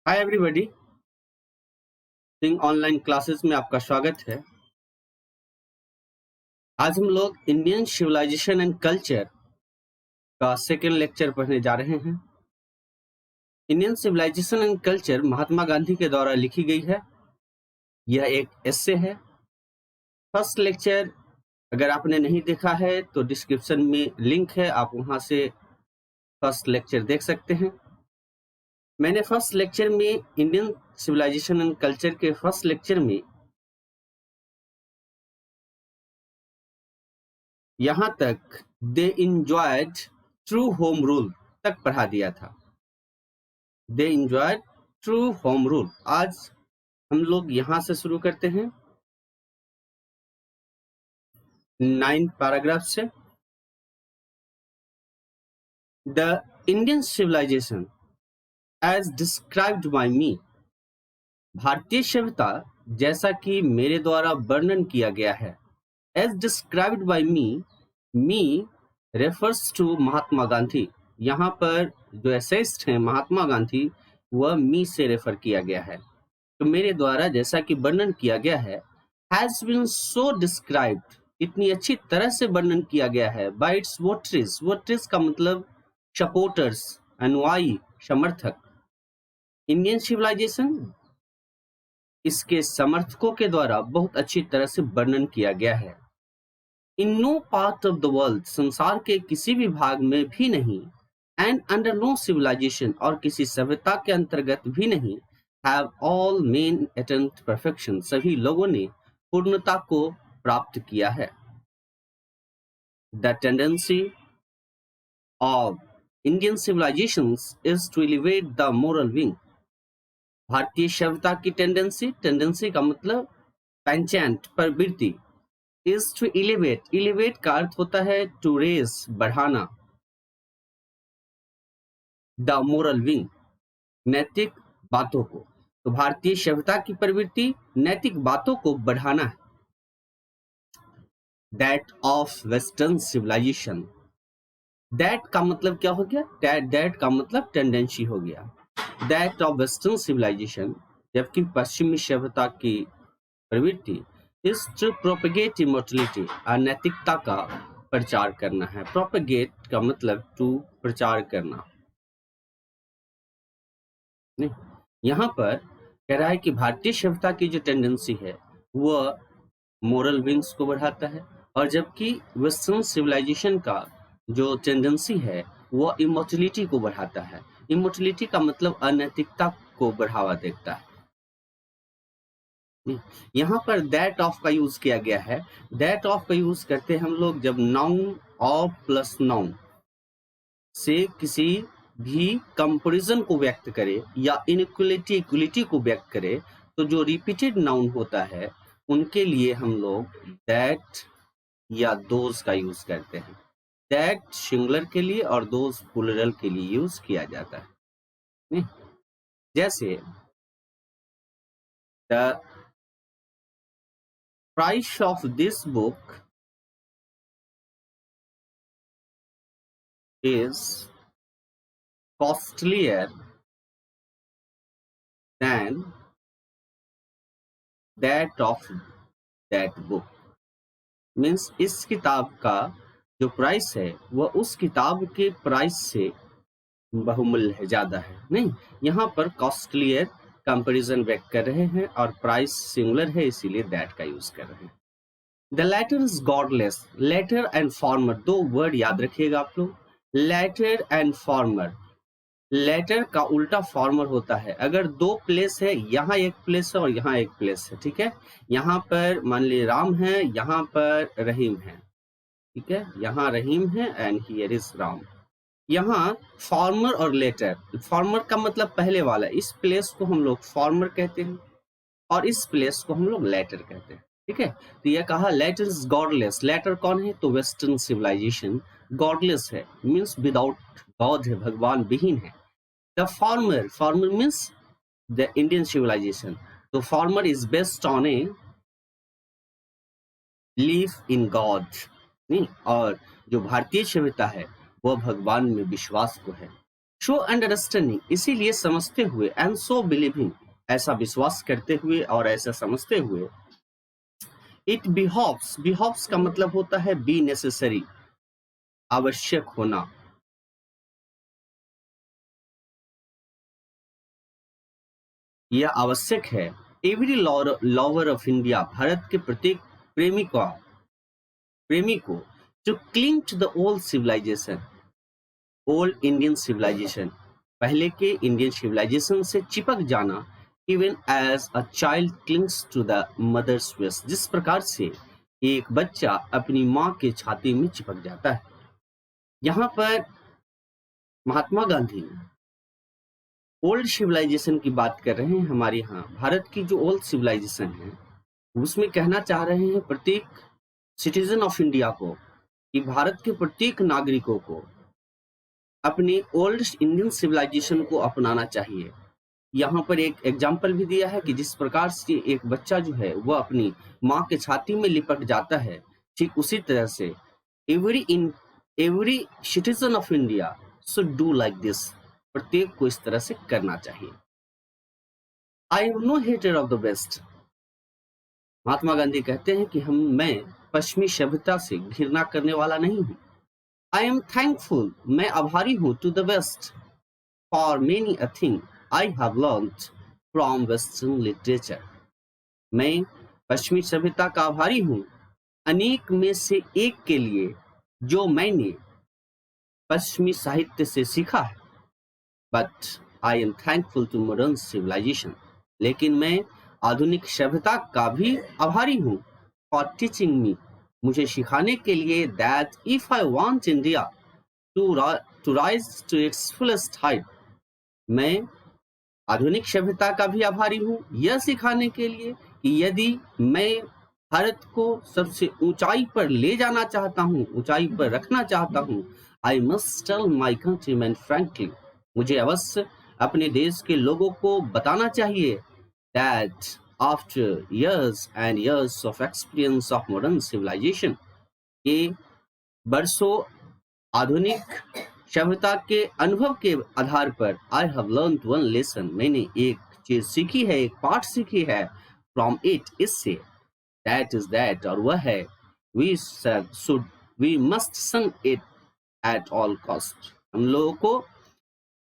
Hi everybody. Online classes में आपका स्वागत है। आज हम लोग इंडियन सिविलाइजेशन एंड कल्चर का सेकेंड लेक्चर पढ़ने जा रहे हैं। Indian civilisation and culture Mahatma Gandhi के द्वारा लिखी गई है। यह एक एस्से है। फर्स्ट लेक्चर अगर आपने नहीं देखा है तो डिस्क्रिप्शन में लिंक है, आप वहां से फर्स्ट लेक्चर देख सकते हैं। मैंने फर्स्ट लेक्चर में इंडियन सिविलाइजेशन एंड कल्चर के फर्स्ट लेक्चर में यहाँ तक दे इंजॉयड ट्रू होम रूल तक पढ़ा दिया था। दे इंजॉयड ट्रू होम रूल। आज हम लोग यहाँ से शुरू करते हैं 9 पैराग्राफ से। The Indian civilization as described by me. भारतीय सभ्यता जैसा कि मेरे द्वारा वर्णन किया गया है। As described by me refers to Mahatma Gandhi. यहाँ पर जो एसेस्ट हैं महात्मा गांधी, वह मी से रेफर किया गया है। तो मेरे द्वारा जैसा कि वर्णन किया गया है, हैज बीन सो डिस्क्राइब्ड, इतनी अच्छी तरह से वर्णन किया गया है, बाय इट्स वोटरीज। वोटरीज का मतलब सपोर्टर्स, अनुयायी, समर्थक। इंडियन सिविलाइजेशन, इसके समर्थकों के द्वारा बहुत अच्छी तरह से वर्णन किया गया है। In no part of the world, संसार के किसी भी भाग में भी नहीं, एंड अंडर नो सिविलाइजेशन, और किसी सभ्यता के अंतर्गत भी नहीं, have all men attained perfection, सभी लोगों ने पूर्णता को प्राप्त किया है। The tendency of Indian civilisations is to elevate the moral being. भारतीय सभ्यता की टेंडेंसी का मतलब पेंचेंट, प्रवृत्ति, इज टू एलिवेट। एलिवेट का अर्थ होता है टू रेज, बढ़ाना। द मोरल विंग, नैतिक बातों को। तो भारतीय सभ्यता की प्रवृत्ति नैतिक बातों को बढ़ाना है। That of western civilisation. दैट का मतलब क्या हो गया? दैट का मतलब टेंडेंसी हो गया। दैट ऑफ वेस्टर्न सिविलाइजेशन, जबकि पश्चिमी सभ्यता की प्रवृत्ति इज टू प्रोपेगेट इमोर्टलिटी, अनैतिकता का प्रचार करना है। प्रोपेगेट का मतलब टू, प्रचार करना। नहीं, यहाँ पर कह रहा है कि भारतीय सभ्यता की जो टेंडेंसी है वह मोरल विंग्स को बढ़ाता है, और जबकि वेस्टर्न सिविलाइजेशन का जो टेंडेंसी है वह इमोर्टलिटी को बढ़ाता है। इमोर्टलिटी का मतलब अनैतिकता को बढ़ावा देता है। यहाँ पर दैट ऑफ का यूज किया गया है। दैट ऑफ का यूज करते हैं हम लोग जब नाउन ऑफ प्लस नाउन से किसी भी कंपैरिजन को व्यक्त करे या इक्वलिटी को व्यक्त करे, तो जो रिपीटेड नाउन होता है उनके लिए हम लोग दैट या दोज का यूज करते हैं। दैट सिंगुलर के लिए और दोज प्लूरल के लिए यूज किया जाता है। नहीं? जैसे the price of this book is costlier than that of that book। Means इस किताब का जो प्राइस है वह उस किताब के प्राइस से बहुमूल्य है, ज्यादा है। नहीं, यहाँ पर कॉस्टलियर कंपैरिजन व्यक्त कर रहे हैं और प्राइस सिंगुलर है, इसीलिए दैट का यूज कर रहे हैं। The latter is godless. Latter and former, दो वर्ड याद रखिएगा आप लोग। Letter and farmer. लेटर का उल्टा फॉर्मर होता है। अगर दो प्लेस है, यहाँ एक प्लेस है और यहाँ एक प्लेस है, ठीक है। यहाँ पर मान लीजिए राम है, यहाँ पर रहीम है, ठीक है। यहाँ रहीम है एंड हियर इज राम। यहाँ फॉर्मर और लेटर। फॉर्मर का मतलब पहले वाला, इस प्लेस को हम लोग फॉर्मर कहते हैं और इस प्लेस को हम लोग लेटर कहते हैं, ठीक है। तो यह कहा लेटर इज गॉडलेस। लेटर कौन है? तो वेस्टर्न सिविलाइजेशन गॉडलेस है, मीन्स विदाउट गॉड है, भगवान विहीन है। The former, former means the Indian civilization. तो former is based on a belief in God. नहीं, और जो भारतीय सभ्यता है वह भगवान में विश्वास को है। शो अंडरस्टैंडिंग, इसीलिए समझते हुए, एंड सो बिलीविंग, ऐसा विश्वास करते हुए और ऐसा समझते हुए। इट बिहोव्स, बिहोव्स का मतलब होता है बी नेसेसरी, आवश्यक होना। यह आवश्यक है। एवरी लवर ऑफ इंडिया, भारत के प्रत्येक प्रेमी को to cling to the old civilisation, old Indian civilisation, पहले के इंडियन सिविलाइजेशन से चिपक जाना। Even as a child clings to the mother's breast, जिस प्रकार से एक बच्चा अपनी माँ के छाती में चिपक जाता है। यहाँ पर महात्मा गांधी ओल्ड सिविलाइजेशन की बात कर रहे हैं। हमारे यहाँ भारत की जो ओल्ड सिविलाइजेशन है, उसमें कहना चाह रहे हैं प्रत्येक सिटीजन ऑफ इंडिया को, कि भारत के प्रत्येक नागरिकों को अपनी ओल्ड इंडियन सिविलाइजेशन को अपनाना चाहिए। यहाँ पर एक एग्जाम्पल भी दिया है कि जिस प्रकार से एक बच्चा जो है वह अपनी माँ के छाती में लिपट जाता है, ठीक उसी तरह से every citizen of India should do like this, प्रत्येक को इस तरह से करना चाहिए। I am no hater of the west, Mahatma Gandhi कहते हैं कि मैं पश्चिमी सभ्यता से घृणा करने वाला नहीं हूँ। आई एम थैंकफुल, मैं आभारी हूँ, to the West for many a thing I have learned from western literature, मैं पश्चिमी सभ्यता का आभारी हूँ अनेक में से एक के लिए जो मैंने पश्चिमी साहित्य से सीखा है। But I am thankful to modern civilisation, लेकिन मैं आधुनिक सभ्यता का भी आभारी हूँ फॉर टीचिंग मी, मुझे सिखाने के लिए, that if I want India to rise to its fullest height, मैं आधुनिक सभ्यता का भी आभारी हूँ यह सिखाने के लिए कि यदि मैं भारत को सबसे ऊंचाई पर ले जाना चाहता हूँ, ऊंचाई पर रखना चाहता हूँ, I must tell my countryman frankly, मुझे अवश्य अपने देश के लोगों को बताना चाहिए, that after years and years of experience of modern civilization, कि बरसों आधुनिक सभ्यता के अनुभव के आधार पर I have learned one lesson, मैंने एक चीज सीखी है, एक पाठ सीखी है, फ्रॉम इट, इससे, दैट इज दैट, और वह है, we must shun it at all cost, हम लोगों को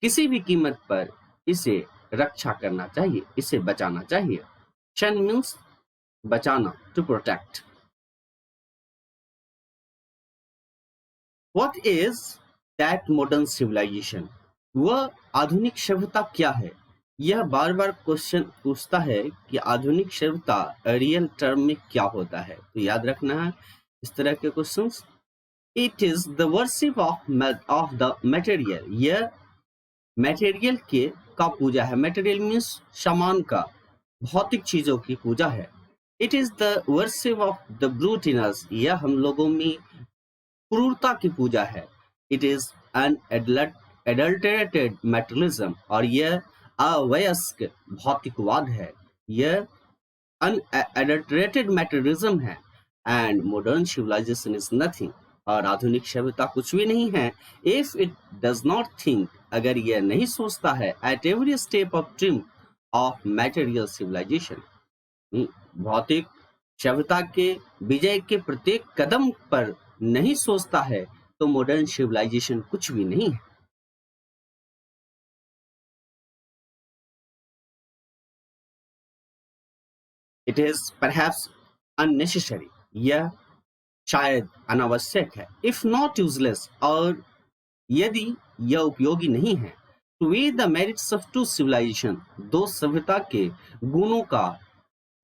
किसी भी कीमत पर इसे रक्षा करना चाहिए, इसे बचाना चाहिए। शन मीन्स बचाना, to protect. What is that modern civilisation, वह आधुनिक सभ्यता क्या है? यह बार बार क्वेश्चन पूछता है कि आधुनिक सभ्यता रियल टर्म में क्या होता है, तो याद रखना है इस तरह के questions. It is the worship of the material, यह मटेरियल के का पूजा है, मटेरियल मीन्स सामान का, भौतिक चीजों की पूजा है। It is the worship of the brute in us, यह हम लोगों में क्रूरता की पूजा है। It is an adulterated materialism, और यह अवयस्क भौतिकवाद है, यह अनएडल्टरेटेड मेटलिज्म है। And modern civilization is nothing, और आधुनिक सभ्यता कुछ भी नहीं है। If it does not think, अगर यह नहीं सोचता है, at every step of dream of material civilization, भौतिक सभ्यता के विजय के प्रत्येक कदम पर नहीं सोचता है, तो मॉडर्न सिविलाइजेशन कुछ भी नहीं है। इट इज परहैप्स अननेसेसरी, यह शायद अनावश्यक है। इफ नॉट यूजलेस, और यदि यह उपयोगी नहीं है। To weigh the merits of two civilisation, दो सभ्यता के गुणों का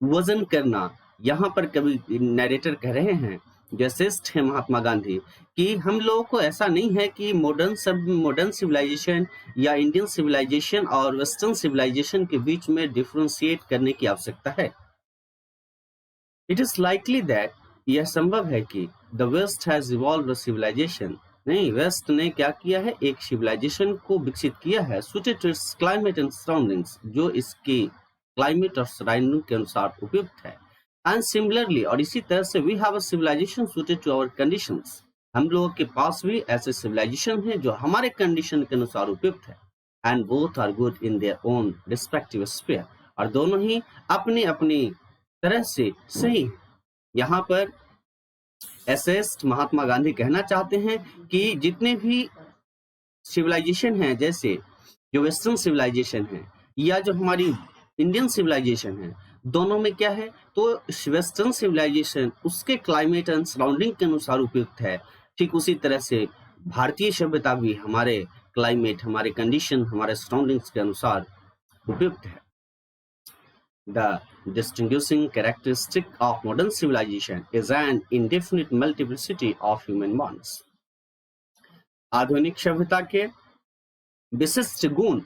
वजन करना, यहाँ पर कभी नरेटर कह रहे हैं जो श्रेष्ठ है महात्मा गांधी, कि हम लोगों को ऐसा नहीं है कि मॉडर्न सिविलाइजेशन या इंडियन सिविलाइजेशन और वेस्टर्न सिविलाइजेशन के बीच में डिफ्रेंशिएट करने की आवश्यकता है। इट इज लाइकली दैट, यह संभव है कि the West has evolved civilisation, नहीं, वेस्ट ने क्या किया है, एक सिविलाइजेशन को विकसित किया है, suited to its climate and surroundings, जो इसके क्लाइमेट और सराउंडिंग के अनुसार उपयुक्त है। एंड सिमिलरली, और इसी तरह से, we have a civilisation suited to our conditions, हम लोगों के पास भी ऐसे सिविलाइजेशन है जो हमारे कंडीशन के अनुसार उपयुक्त है। and both are good in their own respective sphere. और दोनों ही अपनी अपनी तरह से सही हैं। यहाँ पर एसेस्ट महात्मा गांधी कहना चाहते हैं कि जितने भी सिविलाइजेशन हैं, जैसे जो वेस्टर्न सिविलाइजेशन है या जो हमारी इंडियन सिविलाइजेशन है, दोनों में क्या है, तो वेस्टर्न सिविलाइजेशन उसके क्लाइमेट एंड सराउंडिंग के अनुसार उपयुक्त है। ठीक उसी तरह से भारतीय सभ्यता भी हमारे क्लाइमेट, हमारे कंडीशन, हमारे सराउंडिंग्स के अनुसार उपयुक्त है। The distinguishing characteristic of modern civilization is an indefinite multiplicity of human bonds. आधुनिक सभ्यता के विशिष्ट गुण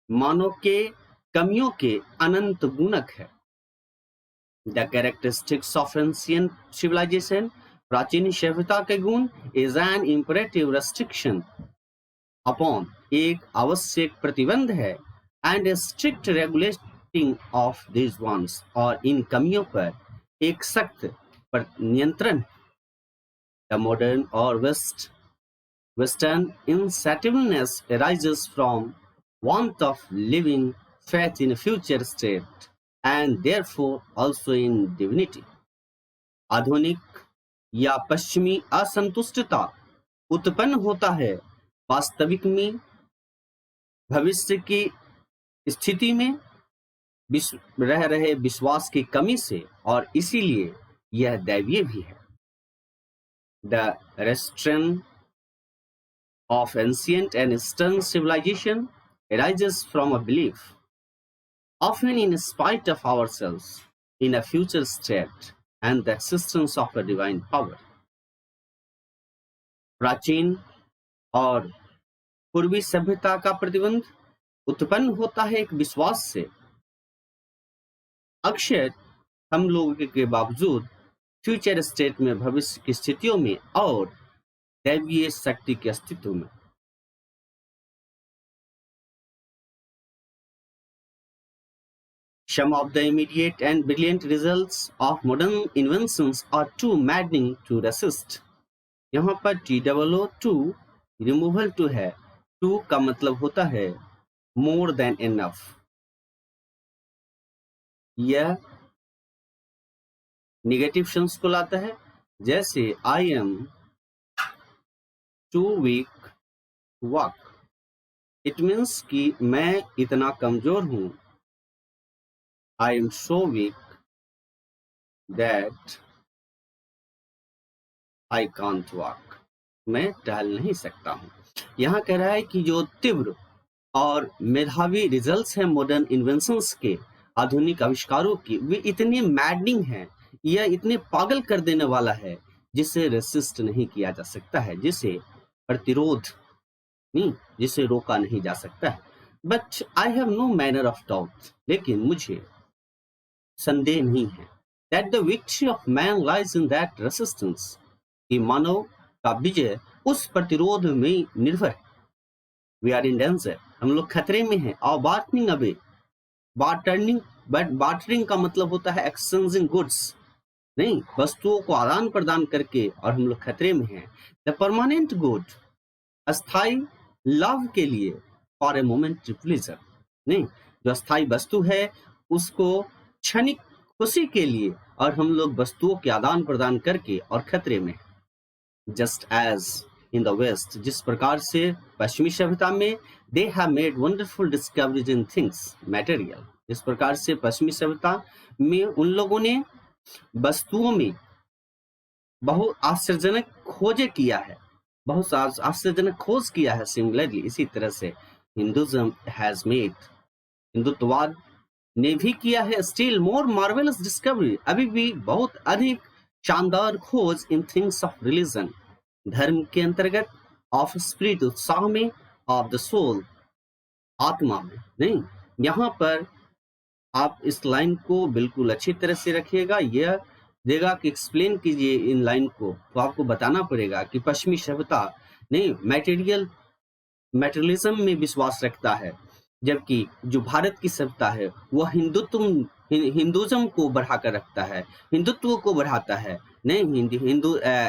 मानव के कमियों के अनंत गुणक है। The characteristics of ancient civilization, प्राचीन सभ्यता के गुण, is an imperative restriction upon, एक आवश्यक प्रतिबंध है, and a strict regulating of these ones, और इन कमियों पर एक सख्त नियंत्रण। The modern or Western insatiableness arises from want of living faith in a future state and therefore also in divinity. आधुनिक या पश्चिमी असंतुष्टता उत्पन्न होता है वास्तविक में भविष्य की स्थिति में रह रहे विश्वास की कमी से, और इसीलिए यह दैवीय भी है। The restraint of ancient and Eastern civilization arises from a belief, often in spite of ourselves, in a future state and the existence of a divine power. प्राचीन और पूर्वी सभ्यता का प्रतिबंध उत्पन्न होता है एक विश्वास से, अक्षर हम लोगों के बावजूद फ्यूचर स्टेट में, भविष्य की स्थितियों में और दैवीय शक्ति के अस्तित्व में। Some of the immediate and brilliant results of modern inventions are too maddening to resist. यहाँ पर TOO रिमूवल टू है। टू का मतलब होता है मोर देन इनफ। यह निगेटिव सेंस को लाता है, जैसे I am too weak to walk. It means कि मैं इतना कमजोर हूं। I am so weak that I can't walk. मैं टहल नहीं सकता हूं। यहाँ कह रहा है कि जो तीव्र और मेधावी रिजल्ट्स हैं मॉडर्न इन्वेंशंस के, आधुनिक आविष्कारों की, वे इतने मैडनिंग हैं, यह इतने पागल कर देने वाला है जिसे रेसिस्ट नहीं किया जा सकता है, जिसे प्रतिरोध नहीं, जिसे रोका नहीं जा सकता है। But I have no manner of doubt, लेकिन मुझे संदेह नहीं है that the victory of man lies in that resistance, कि मानव का विजय उस प्रतिरोध में निर्भर है। वी आर इन डेंजर, हम लोग खतरे में हैं। और बार्टरिंग अवे, बार्टरिंग का मतलब होता है एक्सचेंजिंग गुड्स, नहीं, वस्तुओं को आदान प्रदान करके, और हम लोग खतरे में हैं। द परमानेंट गुड, अस्थाई लाभ के लिए, फॉर ए मोमेंट प्लीजर, नहीं, जो अस्थाई वस्तु है उसको क्षणिक खुशी के लिए, और हम लोग वस्तुओं के आदान प्रदान करके और खतरे में। Just as in the West, जिस प्रकार से पश्चिमी सभ्यता में they have made wonderful discoveries in things material, इस प्रकार से पश्चिमी सभ्यता में उन लोगों ने वस्तुओं में बहुत आश्चर्यजनक खोजें किया है, बहुत आश्चर्यजनक खोज किया है। सिमिलरली इसी तरह से हिंदुइज्म हैज मेड, हिंदुत्ववाद ने भी किया है स्टिल मोर मार्वेलस डिस्कवरी, अभी भी बहुत अधिक शानदार खोज इन थिंग्स ऑफ रिलीजन, धर्म के अंतर्गत, ऑफ स्पिरिट, उत्साह में, ऑफ द सोल, आत्मा में। नहीं, यहाँ पर आप इस लाइन को बिल्कुल अच्छी तरह से रखिएगा। यह देगा कि एक्सप्लेन कीजिए इन लाइन को, तो आपको बताना पड़ेगा कि पश्चिमी सभ्यता नहीं मैटेरियलिज्म में विश्वास रखता है, जबकि जो भारत की सभ्यता है वह हिंदुइज्म को बढ़ाकर रखता है, हिंदुत्व को बढ़ाता है, नहीं,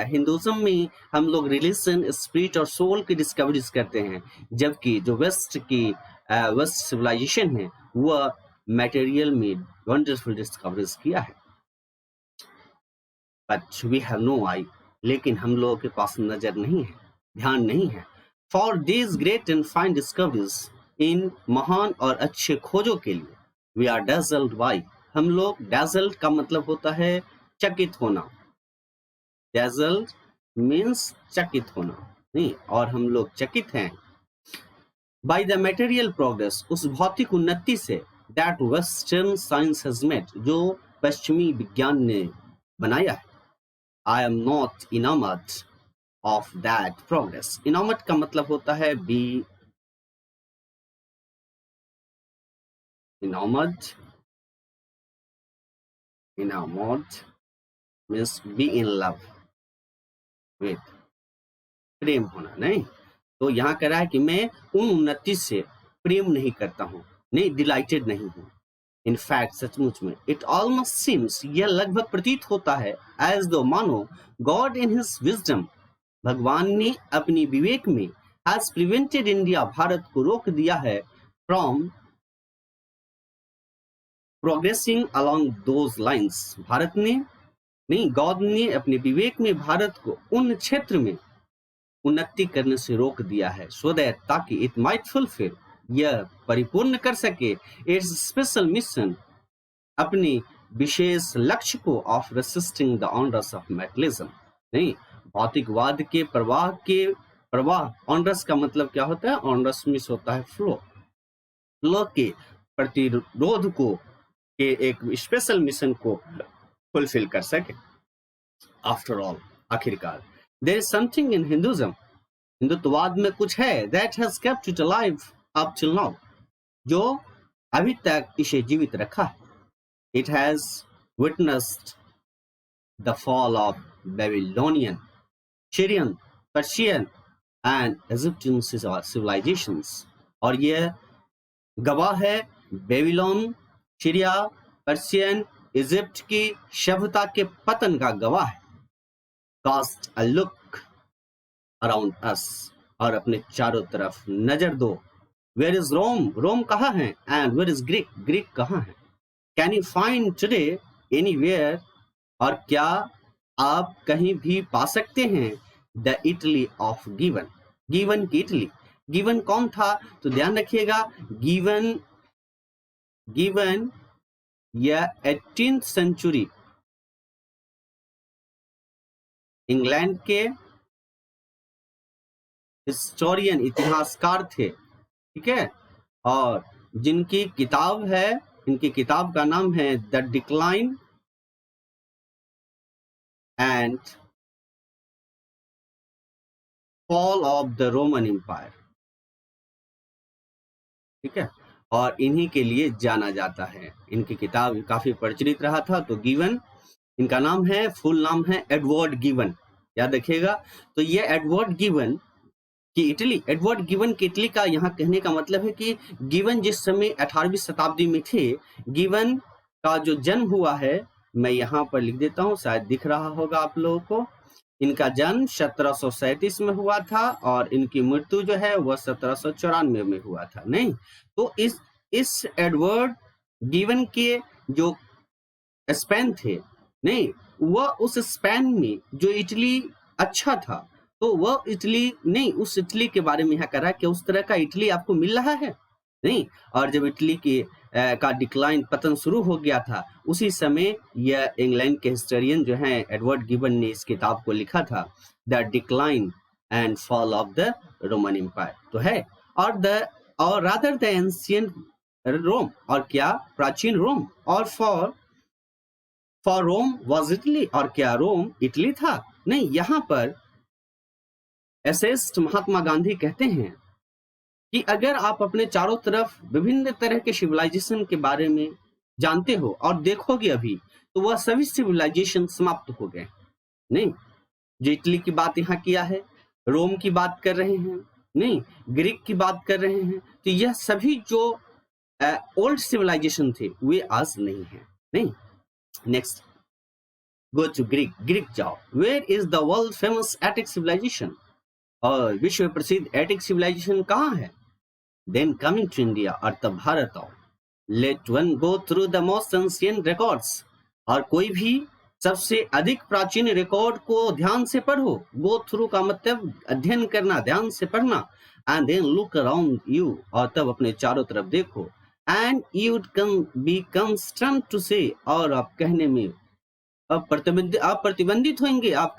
हिंदुज्म में हम लोग रिलीजन, स्पिरिट और सोल की डिस्कवरीज करते हैं, जबकि जो वेस्ट सिविलाइजेशन है वह मटेरियल में वंडरफुल डिस्कवरीज किया है। बट वी हैव नो आई, लेकिन हम लोगों के पास नजर नहीं है, ध्यान नहीं है। For these great and fine discoveries, इन महान और अच्छे खोजों के लिए वी आर डेजल्ड बाई, हम लोग, डेजल्ड का मतलब होता है चकित होना, डेजल्ड मीन्स चकित होना, नहीं, और हम लोग चकित हैं बाय द मटेरियल प्रोग्रेस, उस भौतिक उन्नति से, that western science has made, जो पश्चिमी विज्ञान ने बनाया है। I am not enamoured of that progress, enamoured का मतलब होता है be enamored means be in love with, प्रेम होना, नहीं। तो यहाँ कह रहा है कि मैं उन उन्नति से प्रेम नहीं करता हूँ, नहीं, डिलाइटेड नहीं हूँ। इन फैक्ट, सचमुच में, इट ऑलमोस्ट सीम्स, यह लगभग प्रतीत होता है, एज दो, मानो, गॉड इन हिज विजडम, भगवान ने अपनी विवेक में, हैज प्रिवेंटेड इंडिया, भारत को रोक दिया है, from progressing along those lines, Bharat ने, नहीं, गॉड ने अपने विवेक में भारत को उन क्षेत्र में उन्नति करने से रोक दिया है, सो दैट, ताकि, इट माइट फुलफिल, यह परिपूर्ण कर सके, इट्स स्पेशल मिशन, अपनी विशेष लक्ष्य को, of resisting the onrush of materialism, नहीं, भौतिकवाद के प्रवाह, ऑनरस का मतलब क्या होता है, ऑनरस मिस होता है फ्लो के प्रतिरोध को, के एक स्पेशल मिशन को फुलफिल कर सके। आफ्टर ऑल, आखिरकार, there is something in Hinduism, हिंदुत्ववाद में कुछ है, that has kept it alive up till now, जो अभी तक इसे जीवित रखा है। It has witnessed the fall of Babylonian, Syrian, Persian and Egyptian civilizations, और यह गवाह है बेबीलोन, सीरिया, पर्शियन, इजिप्ट की सभ्यता के पतन का गवाह है। Cast a look around us, और अपने चारों तरफ नजर दो। वेयर इज रोम, रोम कहाँ है, and where is Greek, Greek कहाँ है। Can you find today anywhere, और क्या आप कहीं भी पा सकते हैं, the Italy of given, given की इटली। गिवन कौन था, तो ध्यान रखिएगा, गिवन या 18th सेंचुरी इंग्लैंड के हिस्टोरियन, इतिहासकार थे, ठीक है, और जिनकी किताब है, इनकी किताब का नाम है the Decline and Fall of the Roman Empire, ठीक है, और इन्हीं के लिए जाना जाता है। इनकी किताब काफी प्रचलित रहा था। तो गिवन इनका नाम है, फुल नाम है एडवर्ड गिवन, याद रखिएगा। तो ये एडवर्ड गिवन की इटली, एडवर्ड गिवन की इटली का यहाँ कहने का मतलब है कि गिवन जिस समय 18वीं शताब्दी में थे, गिवन का जो जन्म हुआ है, मैं यहाँ पर लिख देता हूँ, शायद दिख रहा होगा आप लोगों को, इनका जन्म 1737 में हुआ था और इनकी मृत्यु जो है वह 1794 में हुआ था, नहीं। तो इस एडवर्ड गिवन के जो स्पेन थे, नहीं, वह उस स्पेन में जो इटली अच्छा था, तो वह इटली नहीं, उस इटली के बारे में यहाँ कह रहा है कि उस तरह का इटली आपको मिल रहा है, नहीं। और जब इटली का डिक्लाइन, पतन शुरू हो गया था, उसी समय यह इंग्लैंड के हिस्टोरियन जो हैं एडवर्ड गिवन ने इस किताब को लिखा था, the Decline and Fall of the Roman Empire, तो है। और रादर द एंशिएंट रोम, और क्या, प्राचीन रोम, और फॉर रोम वाज इटली, और क्या रोम इटली था, नहीं। यहाँ पर एसेस्ट महात्मा गांधी कहते हैं कि अगर आप अपने चारों तरफ विभिन्न तरह के सिविलाइजेशन के बारे में जानते हो और देखोगे अभी, तो वह सभी सिविलाइजेशन समाप्त हो गए, नहीं। जो इटली की बात यहाँ किया है, रोम की बात कर रहे हैं, नहीं, ग्रीक की बात कर रहे हैं, तो यह सभी जो ओल्ड सिविलाइजेशन थे वे आज नहीं है, नहीं। नेक्स्ट, गो टू ग्रीक जाओ, where is the world famous Attic civilisation, और विश्व प्रसिद्ध एटिक सिविलाइजेशन कहाँ है? देन कमिंग टू इंडिया, और तब भारत आओ, let one go through the most ancient records, और कोई भी सबसे अधिक प्राचीन रिकॉर्ड को ध्यान से पढ़ो। गो थ्रू का मतलब अध्ययन करना, ध्यान से पढ़ना। And then look around you, और तब अपने चारों तरफ देखो। And you can be constant to say, और आप कहने में आप प्रतिबंधित होंगे, आप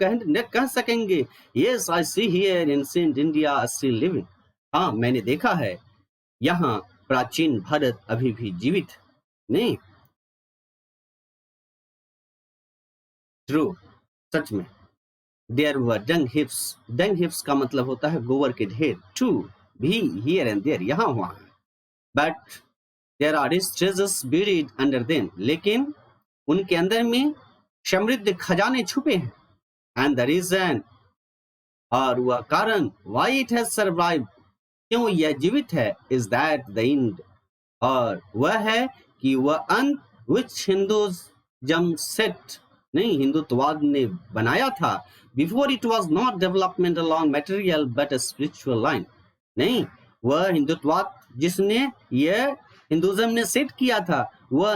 कह सकेंगे, yes I see here ancient India still living, हाँ मैंने देखा है यहाँ प्राचीन भारत अभी भी जीवित है। नहीं, ट्रू, सच में। देयर वर डंग हिप्स का मतलब होता है गोबर के ढेर, टू भी हियर एंड देयर, यहाँ वहाँ, but there are rich treasures buried under them, लेकिन उनके अंदर में समृद्ध खजाने छुपे हैं। एंड द रीजन, और वह कारण, व्हाई इट हैज सर्वाइव, क्यों यह जीवित है, इज दैट द एंड, और वह है कि वह अंत विच हिंदुइज्म सेट, नहीं हिंदुत्ववाद ने बनाया था, before it was not development along material but a spiritual line, नहीं वह हिंदुत्ववाद जिसने यह हिंदुइज्म ने सेट किया था, वह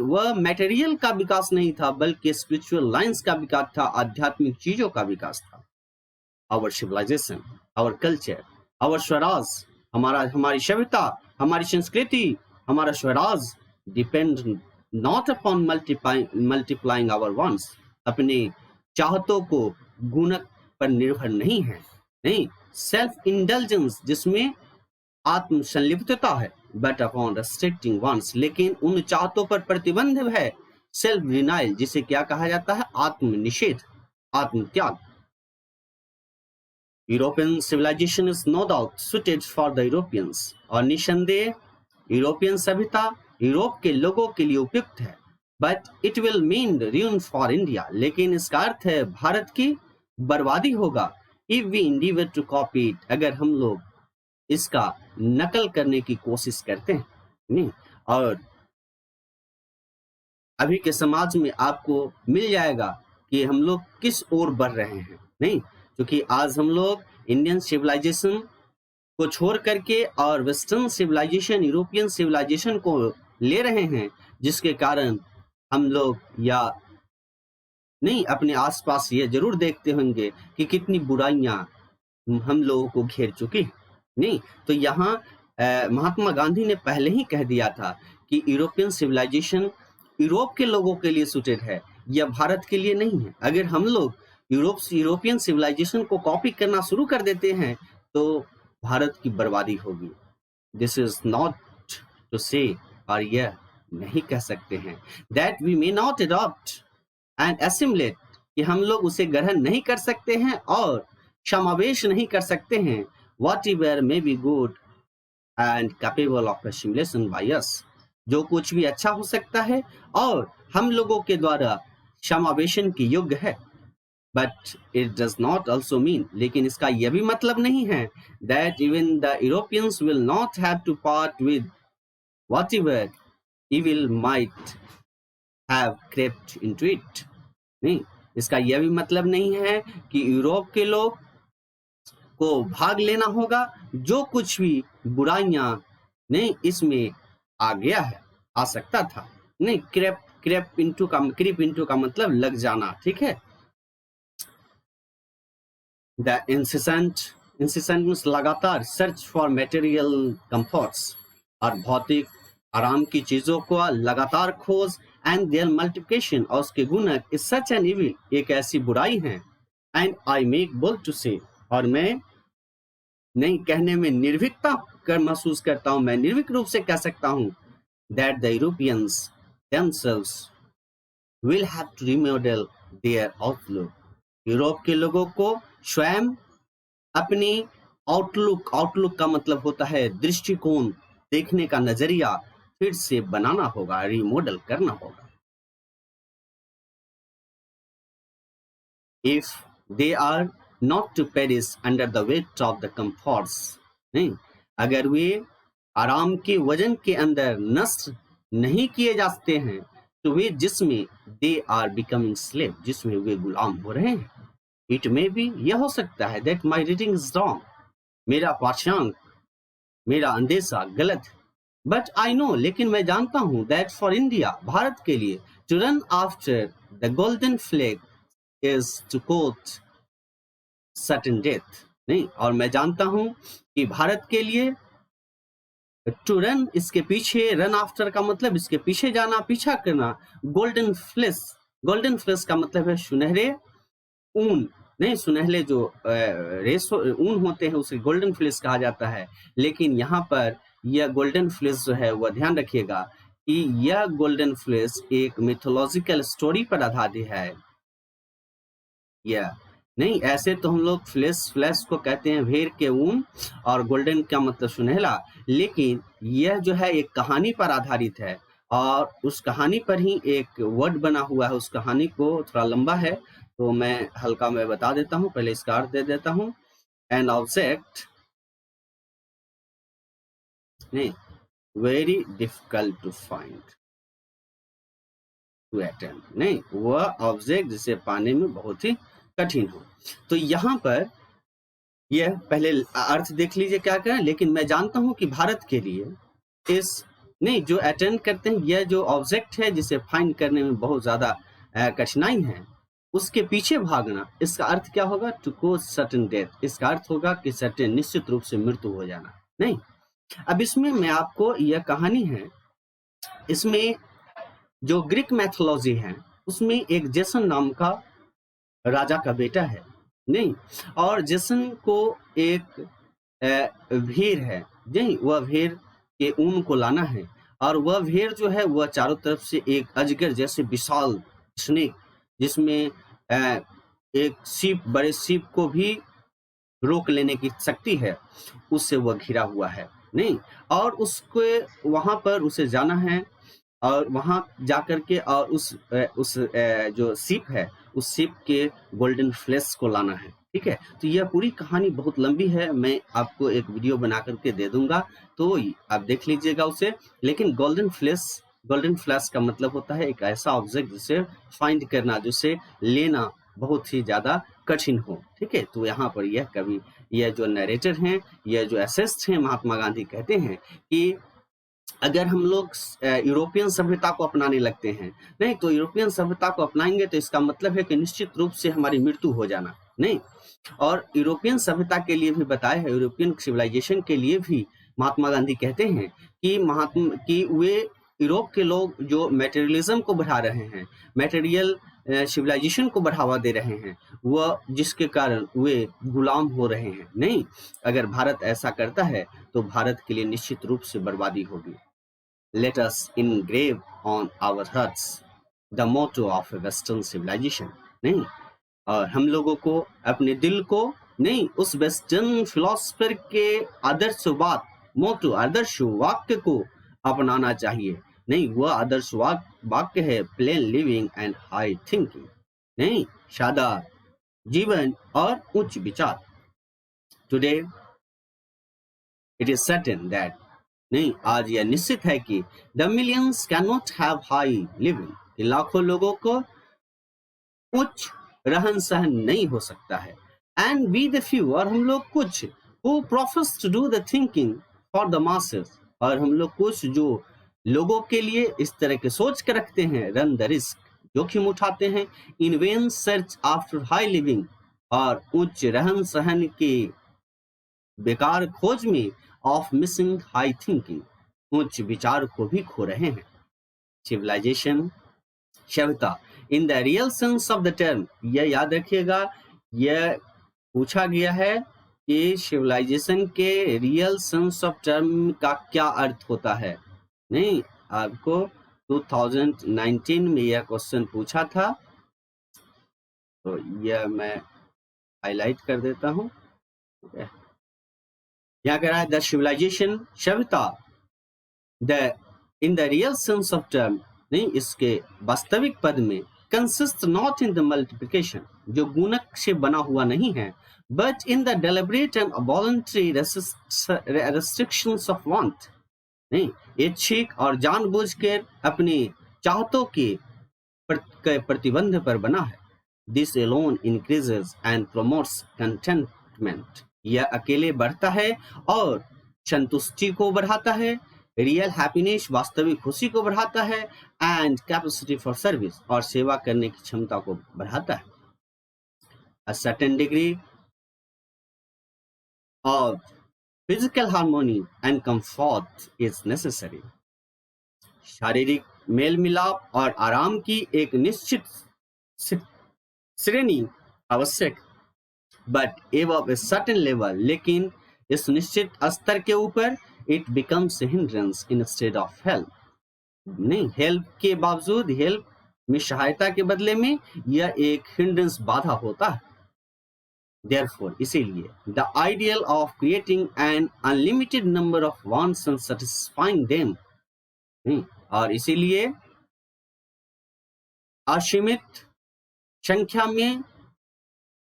वह मटेरियल का विकास नहीं था बल्कि स्पिरिचुअल लाइंस का विकास था, आध्यात्मिक चीजों का विकास था। Our civilisation, our culture, our Swaraj, हमारी सभ्यता, हमारी संस्कृति, हमारा Swaraj depend not upon multiplying our wants, अपने चाहतों को गुणक पर निर्भर नहीं है, नहीं सेल्फ इंडल्जेंस जिसमें आत्म संलिप्तता है, बट अपॉन रेस्ट्रिक्टिंग वांट्स, लेकिन उन चाहतों पर प्रतिबंध है, सेल्फ डिनाइल जिसे क्या कहा जाता है, आत्म निषेध, आत्म त्याग। European civilisation is no doubt suited for the Europeans, और निसंदेह यूरोपियन सभ्यता यूरोप के लोगों के लिए उपयुक्त है, but it will mean ruin for India, लेकिन इसका अर्थ है भारत की बर्बादी होगा, if we endeavor to copy it, अगर हम लोग इसका नकल करने की कोशिश करते हैं। नहीं, और अभी के समाज में आपको मिल जाएगा कि हम लोग किस ओर बढ़ रहे हैं, नहीं क्योंकि आज हम लोग इंडियन सिविलाइजेशन को छोड़ करके और वेस्टर्न सिविलाइजेशन, यूरोपियन सिविलाइजेशन को ले रहे हैं, जिसके कारण हम लोग या नहीं अपने आसपास ये जरूर देखते होंगे कि कितनी बुराइयां हम लोगों को घेर चुकी है। नहीं तो यहाँ महात्मा गांधी ने पहले ही कह दिया था कि यूरोपियन सिविलाइजेशन यूरोप के लोगों के लिए सूटेड है, यह भारत के लिए नहीं है। अगर हम लोग यूरोपियन सिविलाइजेशन को कॉपी करना शुरू कर देते हैं तो भारत की बर्बादी होगी। This is not to say, और यह नहीं कह सकते हैं that we may not adopt and assimilate, कि हम लोग उसे ग्रहण नहीं कर सकते हैं और समावेश नहीं कर सकते हैं, whatever may be good and capable of assimilation by us, जो कुछ भी अच्छा हो सकता है और हम लोगों के द्वारा समावेशन की योग्य है, but it does not also mean, लेकिन इसका यह भी मतलब नहीं है that even the Europeans will not have to part with whatever evil might have crept into it, नहीं इसका यह भी मतलब नहीं है कि यूरोप के लोग को भाग लेना होगा जो कुछ भी बुराइयां नहीं इसमें आ गया है, आ सकता था। नहीं क्रीप इनटू का मतलब लग जाना, ठीक है। द इंसिसेंट लगातार सर्च फॉर मटेरियल कंफर्ट्स, और भौतिक आराम की चीजों को लगातार खोज, एंड देयर मल्टीप्लिकेशन, और उसके गुणक, इज सच एन इविल, एक ऐसी बुराई है। And I make bold to say, और मैं नहीं कहने में निर्भीकता कर महसूस करता हूं, मैं निर्भीक रूप से कह सकता हूं that the Europeans themselves will have to remodel their outlook, Europe के लोगों को स्वयं अपनी आउटलुक का मतलब होता है दृष्टिकोण, देखने का नजरिया फिर से बनाना होगा, रिमॉडल करना होगा। if they are not to perish under the weight of the comforts, नहीं अगर वे आराम के वजन के अंदर नष्ट नहीं किए जाते हैं, टू वे जिसमें दे आर बिकमिंग स्लेव, जिसमें वे गुलाम हो रहे हैं। इट मे बी, यह हो सकता है, that my reading is wrong, मेरा पाठ्यांक, मेरा अंदेशा गलत है। बट आई नो, लेकिन मैं जानता हूं, दैट फॉर इंडिया, भारत के लिए, to run after the golden fleece is to court certain death. नहीं, और मैं जानता हूं कि भारत के लिए टू रन, इसके पीछे, रन आफ्टर का मतलब इसके पीछे जाना, पीछा करना, गोल्डन फ्लेश, गोल्डन फ्लेश का मतलब है सुनहरे ऊन, नहीं, सुनहले जो रेशो ऊन होते हैं उसे गोल्डन फ्लेश कहा जाता है। लेकिन यहाँ पर यह गोल्डन फ्लेश जो है वह ध्यान रखिएगा कि यह गोल्डन फ्लेश एक मिथोलॉजिकल स्टोरी पर आधारित है। यह नहीं, ऐसे तो हम लोग फ्लैश को कहते हैं भेड़ के ऊन, और गोल्डन का मतलब सुनहला, लेकिन यह जो है एक कहानी पर आधारित है, और उस कहानी पर ही एक वर्ड बना हुआ है। उस कहानी को थोड़ा लंबा है तो मैं हल्का में बता देता हूँ, पहले इसका अर्थ दे देता हूँ। एन ऑब्जेक्ट, नहीं, very difficult to find, to attend, नहीं, वह ऑब्जेक्ट जिसे पाने में बहुत ही कठिन हो। तो यहाँ पर यह पहले अर्थ देख लीजिए क्या क्या है। लेकिन मैं जानता हूं कि भारत के लिए इस, नहीं, जो अटेंड करते हैं, यह जो ऑब्जेक्ट है जिसे फाइंड करने में बहुत ज्यादा कठिनाई है, उसके पीछे भागना, इसका अर्थ क्या होगा? टू कोज सर्टेन डेथ, इसका अर्थ होगा कि सर्टेन, निश्चित रूप से मृत्यु हो जाना। नहीं, अब इसमें मैं आपको, यह कहानी है, इसमें जो ग्रीक मैथोलॉजी है उसमें एक जेसन नाम का राजा का बेटा है, नहीं, और जेसन को एक भेड़ है, नहीं, वह भेड़ के ऊन को लाना है, और वह भेड़ जो है वह चारों तरफ से एक अजगर जैसे विशाल स्नेक, जिसमें एक सीप, बड़े सीप को भी रोक लेने की शक्ति है, उससे वह घिरा हुआ है, नहीं, और उसके वहां पर उसे जाना है, और वहां जाकर के और उस जो सीप है, उस सीप के गोल्डन फ्लेश को लाना है। ठीक है, तो यह पूरी कहानी बहुत लंबी है, मैं आपको एक वीडियो बना करके दे दूंगा, तो आप देख लीजिएगा उसे। लेकिन गोल्डन फ्लैश का मतलब होता है एक ऐसा ऑब्जेक्ट जिसे फाइंड करना, जिसे लेना बहुत ही ज्यादा कठिन हो। ठीक है, तो यहाँ पर यह कवि, यह जो नरेटर हैं, यह जो एसेस्ट हैं, महात्मा गांधी कहते हैं कि अगर हम लोग यूरोपियन सभ्यता को अपनाने लगते हैं, नहीं, तो यूरोपियन सभ्यता को अपनाएंगे तो इसका मतलब है कि निश्चित रूप से हमारी मृत्यु हो जाना, नहीं। और यूरोपियन सभ्यता के लिए भी बताया है, यूरोपियन सिविलाइजेशन के लिए भी महात्मा गांधी कहते हैं कि वे यूरोप के लोग जो मेटेरियलिज्म को बढ़ा रहे हैं, मेटेरियल सिविलाइजेशन को बढ़ावा दे रहे हैं, वह जिसके कारण वे गुलाम हो रहे हैं, नहीं। अगर भारत ऐसा करता है तो भारत के लिए निश्चित रूप से बर्बादी होगी। Let us engrave on our hearts the motto of a Western civilization, नहीं, और हम लोगों को अपने दिल को, नहीं, उस वेस्टर्न फिलोसफर के आदर्शवाद, मोटो, आदर्श वाक्य को अपनाना चाहिए, नहीं, वह आदर्श वाक्य है plane living and high thinking, नहीं, सादा जीवन और उच्च विचार। Today it is certain that, नहीं, आज यह निश्चित है कि the millions can not have high living, कि लाखों लोगों को उच्च रहन सहन नहीं हो सकता है, एंड बी द फ्यू, और हम लोग कुछ, who profess to do the thinking for the masses, और हम लोग कुछ जो लोगों के लिए इस तरह के सोच के रखते हैं, रन द रिस्क, जोखिम उठाते हैं, in vain search after high living, और उच्च रहन सहन की बेकार खोज में, ऑफ मिसिंग हाई थिंकिंग, उच्च विचार को भी खो रहे हैं। सिविलाइजेशन, सभ्यता, in the real sense of the term, यह याद रखिएगा, यह पूछा गया है कि सिविलाइजेशन के रियल सेंस ऑफ टर्म का क्या अर्थ होता है, नहीं, आपको 2019 में यह क्वेश्चन पूछा था, तो यह मैं हाईलाइट कर देता हूं। यहाँ कह रहा है द सिविलाइजेशन, सभ्यता, the in the real sense of term, नहीं, इसके वास्तविक पद में, consist not in the multiplication, जो गुणक से बना हुआ नहीं है, but in the deliberate and voluntary restrictions of want, नहीं, इच्छिक और जानबूझकर अपनी चाहतों के प्रतिबंध पर बना है। This alone increases and promotes contentment, यह अकेले बढ़ता है और संतुष्टि को बढ़ाता है। रियल हैप्पीनेस, वास्तविक खुशी को बढ़ाता है। एंड कैपेसिटी फॉर सर्विस, और सेवा करने की क्षमता को बढ़ाता है। A certain degree of physical harmony and comfort is necessary, शारीरिक मेल मिलाप और आराम की एक निश्चित श्रेणी आवश्यक, but above a certain level, लेकिन इस निश्चित स्तर के ऊपर it becomes a hindrance instead of help, नहीं, हेल्प के बावजूद, हेल्प में सहायता के बदले में यह एक हिंड्रेंस, बाधा होता है। Therefore, इसीलिए the ideal of creating an unlimited number of wants and satisfying them, और इसीलिए असीमित संख्या में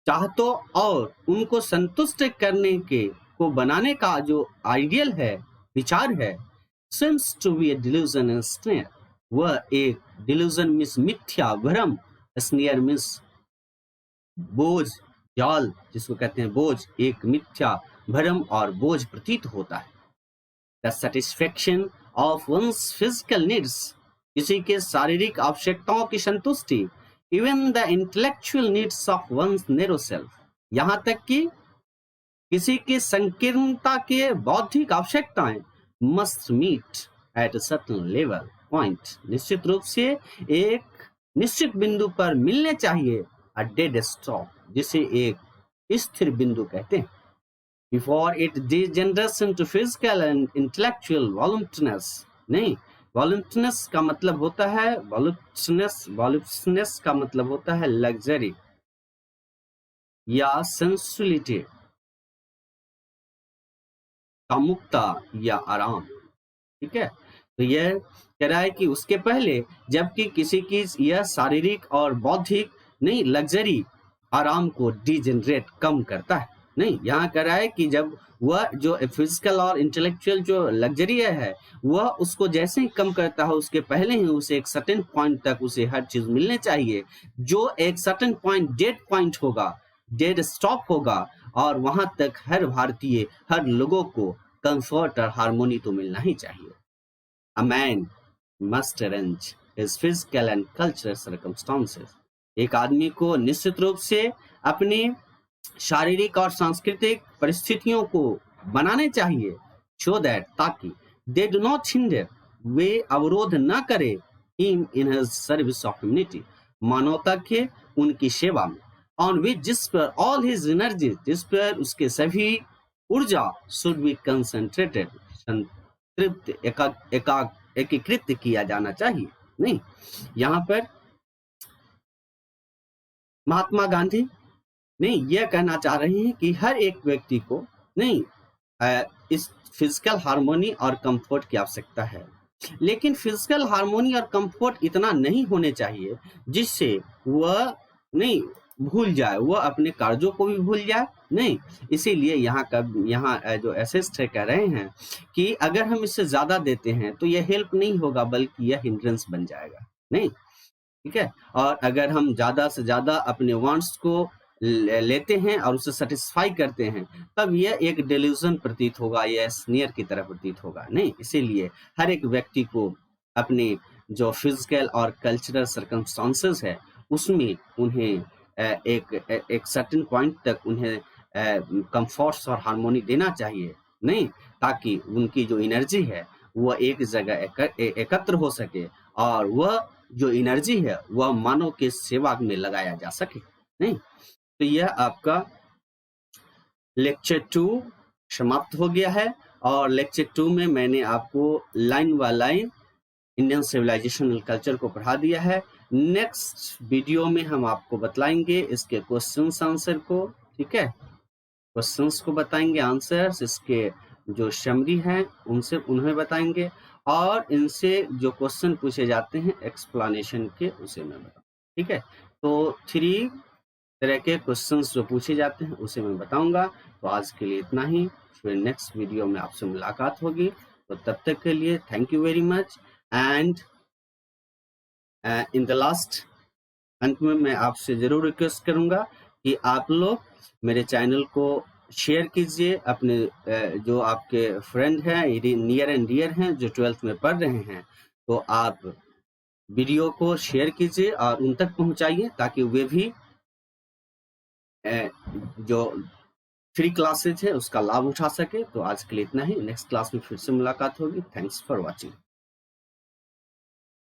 चाहतों और उनको संतुष्ट करने के को बनाने का जो आइडियल है, विचार है, seems to be a delusion and snare, वह एक डिल्यूजन मीन्स मिथ्या, भ्रम, स्नेयर मीन्स बोझ, जाल जिसको कहते हैं बोझ, एक मिथ्या भ्रम और बोझ प्रतीत होता है। The satisfaction of one's physical needs, किसी के शारीरिक आवश्यकताओं की संतुष्टि, even the intellectual needs of one's narrow self, यहाँ तक कि किसी की संकीर्णता के बौद्धिक आवश्यकताएं must meet at a certain level point, निश्चित रूप से एक निश्चित बिंदु पर मिलने चाहिए। अ डेड स्टॉप, जिसे एक स्थिर बिंदु कहते हैं। Before it degenerates into physical and intellectual voluptuousness, नहीं, वॉलंटनेस का मतलब होता है, वॉलंटनेस का मतलब होता है लग्जरी या सेंसुअलिटी, कामुकता या आराम, ठीक है। तो यह कह रहा है कि उसके पहले, जबकि किसी की यह शारीरिक और बौद्धिक, नहीं, लग्जरी, आराम को डिजेनरेट, कम करता है, नहीं, यहाँ कह रहा है कि जब वह जो फिजिकल और इंटेलेक्चुअल जो लग्जरी है वह उसको जैसे ही कम करता है, उसके पहले ही उसे एक सर्टेन पॉइंट तक उसे हर चीज मिलने चाहिए, जो एक सर्टेन पॉइंट डेड पॉइंट होगा, डेड स्टॉप होगा, और वहां तक हर भारतीय, हर लोगों को कंफर्ट और हार्मोनी तो मिलना ही चाहिए। A man must arrange his physical and cultural circumstances, एक आदमी को निश्चित रूप से अपनी शारीरिक और सांस्कृतिक परिस्थितियों को बनाने चाहिए, so that, ताकि they do not hinder, वे अवरोध न करे, him in his service of humanity, मानवता के उनकी सेवा में, on which, जिस पर all his energy, जिस पर उसके सभी ऊर्जा should be concentrated, तृप्त, एकीकृत किया जाना चाहिए, नहीं। यहाँ पर महात्मा गांधी, नहीं, यह कहना चाह रहे हैं कि हर एक व्यक्ति को, नहीं, इस फिजिकल हार्मोनी और कंफर्ट की आवश्यकता है, लेकिन फिजिकल हार्मोनी और कंफर्ट इतना नहीं होने चाहिए जिससे वह, नहीं, भूल जाए, वह अपने कार्यों को भी भूल जाए, नहीं। इसीलिए यहाँ जो एसेस्ट कह रहे हैं कि अगर हम इससे ज्यादा देते हैं तो यह हेल्प नहीं होगा, बल्कि यह हिंड्रेंस बन जाएगा, नहीं, ठीक है। और अगर हम ज्यादा से ज्यादा अपने वांट्स को लेते हैं और उसे सेटिस्फाई करते हैं, तब यह एक डिल्यूजन प्रतीत होगा, यह स्नेयर की तरह प्रतीत होगा, नहीं। इसीलिए हर एक व्यक्ति को अपने जो फिजिकल और कल्चरल सर्कमस्टांसेस है उसमें उन्हें एक सर्टेन पॉइंट तक उन्हें कंफर्ट्स और हार्मोनी देना चाहिए, नहीं, ताकि उनकी जो एनर्जी है वह एक जगह एकत्र हो सके, और वह जो एनर्जी है वह मानव के सेवा में लगाया जा सके, नहीं। तो यह आपका लेक्चर 2 समाप्त हो गया है, और लेक्चर 2 में मैंने आपको line by line Indian civilisation and culture को पढ़ा दिया है। नेक्स्ट वीडियो में हम आपको बतलाएंगे इसके क्वेश्चंस आंसर को, ठीक है, क्वेश्चंस को बताएंगे, आंसर्स, इसके जो समरी हैं उनसे उन्हें बताएंगे, और इनसे जो क्वेश्चन पूछे जाते हैं एक्सप्लेनेशन के, उसे मैं बताऊँ, ठीक है। तो 3 तरह के क्वेश्चंस जो पूछे जाते हैं उसे मैं बताऊंगा। तो आज के लिए इतना ही, फिर नेक्स्ट वीडियो में आपसे मुलाकात होगी। तो तब तक के लिए thank you very much, and in the last, अंत में मैं आपसे ज़रूर रिक्वेस्ट करूँगा कि आप लोग मेरे चैनल को शेयर कीजिए अपने जो आपके फ्रेंड हैं, नियर एंड डियर हैं, जो 12th में पढ़ रहे हैं, तो आप वीडियो को शेयर कीजिए और उन तक पहुंचाइए ताकि वे भी जो फ्री क्लासेज है उसका लाभ उठा सके। तो आज के लिए इतना ही, नेक्स्ट क्लास में फिर से मुलाकात होगी। Thanks for watching.